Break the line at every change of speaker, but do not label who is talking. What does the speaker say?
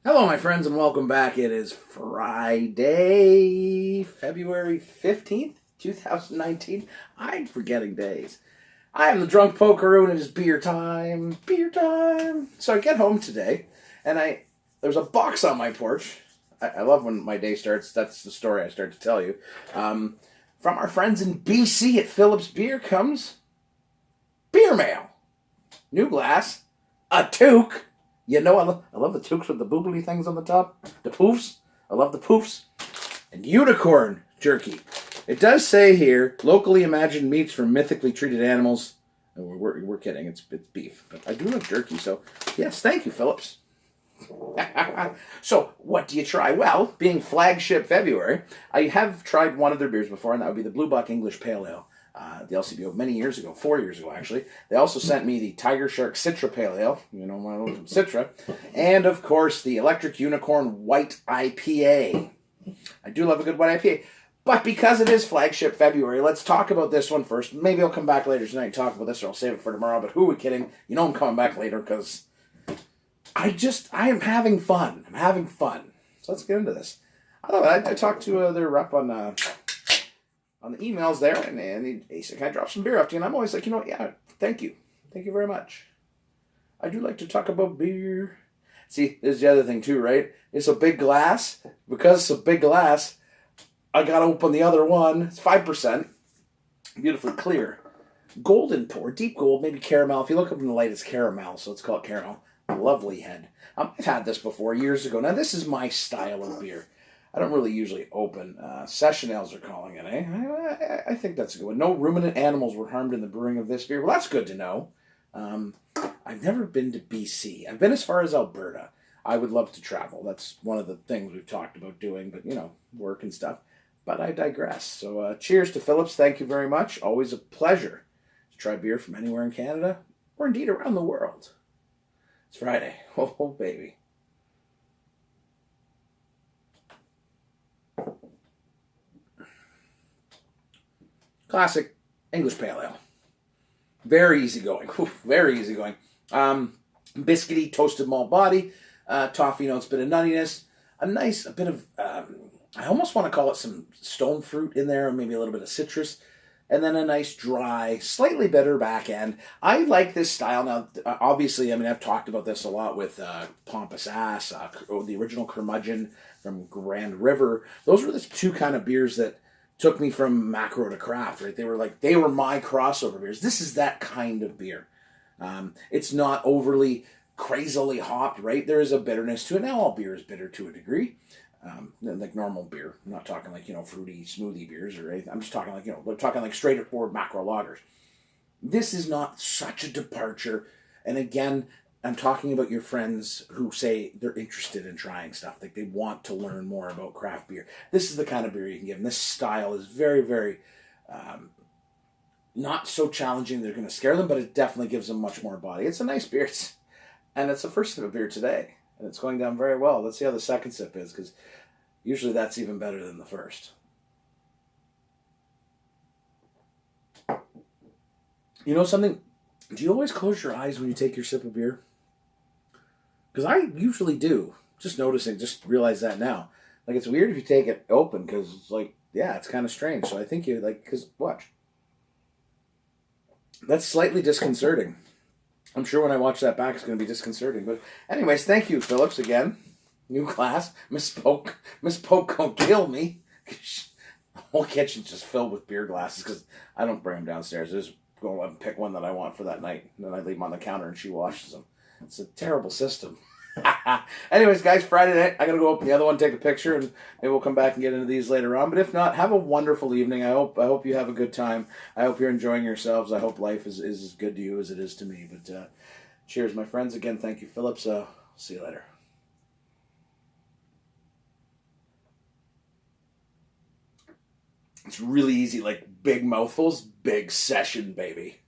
Hello, my friends, and welcome back. It is Friday, February 15th, 2019. I'm forgetting days. I am the drunk pokeroon, and it is beer time. Beer time. So I get home today, and there's a box on my porch. I love when my day starts. That's the story I start to tell you. From our friends in BC at Phillips Beer comes beer mail. New glass, a toque. You know, I love the toques with the boobly things on the top. The poofs. I love the poofs. And unicorn jerky. It does say here, locally imagined meats from mythically treated animals. We're kidding. It's beef. But I do love jerky, so yes, thank you, Phillips. So, what do you try? Well, being flagship February, I have tried one of their beers before, and that would be the Blue Buck English Pale Ale. The LCBO many years ago, 4 years ago actually. They also sent me the Tiger Shark Citra Pale Ale, you know, one of those Citra, and of course the Electric Unicorn White IPA. I do love a good white IPA, but because it is flagship February, let's talk about this one first. Maybe I'll come back later tonight and talk about this, or I'll save it for tomorrow, but who are we kidding? You know I'm coming back later because I am having fun. I'm having fun. So let's get into this. I talked to their rep on the emails there, and he said, "Can I drop some beer off to you?" And I'm always like, yeah, thank you. Thank you very much. I do like to talk about beer. See, there's the other thing too, right? It's a big glass. Because it's a big glass, I got to open the other one. It's 5%. Beautifully clear. Golden pour, deep gold, maybe caramel. If you look up in the light, it's caramel, so let's call it caramel. Lovely head. I've had this before years ago. Now, this is my style of beer. I don't really usually open. Session ales are calling it, eh? I think that's a good one. No ruminant animals were harmed in the brewing of this beer. Well, that's good to know. I've never been to BC. I've been as far as Alberta. I would love to travel. That's one of the things we've talked about doing, but, work and stuff. But I digress. So cheers to Phillips. Thank you very much. Always a pleasure to try beer from anywhere in Canada or indeed around the world. It's Friday. Oh, baby. Classic English Pale Ale. Very easygoing. Very easygoing. Biscuity, toasted malt body, toffee notes, bit of nuttiness, a bit of, I almost want to call it some stone fruit in there, maybe a little bit of citrus, and then a nice dry, slightly bitter back end. I like this style. Now, obviously, I've talked about this a lot with Pompous Ass, the original Curmudgeon from Grand River. Those were the two kind of beers that took me from macro to craft, right? They were my crossover beers. This is that kind of beer. It's not overly crazily hopped, right? There is a bitterness to it. Now all beer is bitter to a degree, like normal beer. I'm not talking like, fruity smoothie beers or anything. I'm just talking like, we're talking like straightforward macro lagers. This is not such a departure. And again, I'm talking about your friends who say they're interested in trying stuff. Like they want to learn more about craft beer. This is the kind of beer you can give them. This style is very, very not so challenging they're going to scare them, but it definitely gives them much more body. It's a nice beer. And it's the first sip of beer today. And it's going down very well. Let's see how the second sip is, because usually that's even better than the first. You know something? Do you always close your eyes when you take your sip of beer? Because I usually do. Just realize that now. Like, it's weird if you take it open, because it's like, yeah, it's kind of strange. So I think because, watch. That's slightly disconcerting. I'm sure when I watch that back, it's going to be disconcerting. But anyways, thank you, Phillips, again. New class. Misspoke. Misspoke won't kill me. The whole kitchen's just filled with beer glasses, because I don't bring them downstairs. I just go and pick one that I want for that night. And then I leave them on the counter, and she washes them. It's a terrible system. Anyways, guys, Friday night, I gotta go open the other one, take a picture, and maybe we'll come back and get into these later on. But if not, have a wonderful evening. I hope you have a good time. I hope you're enjoying yourselves. I hope life is as good to you as it is to me. But cheers, my friends. Again, thank you, Phillips. See you later. It's really easy, like big mouthfuls, big session, baby.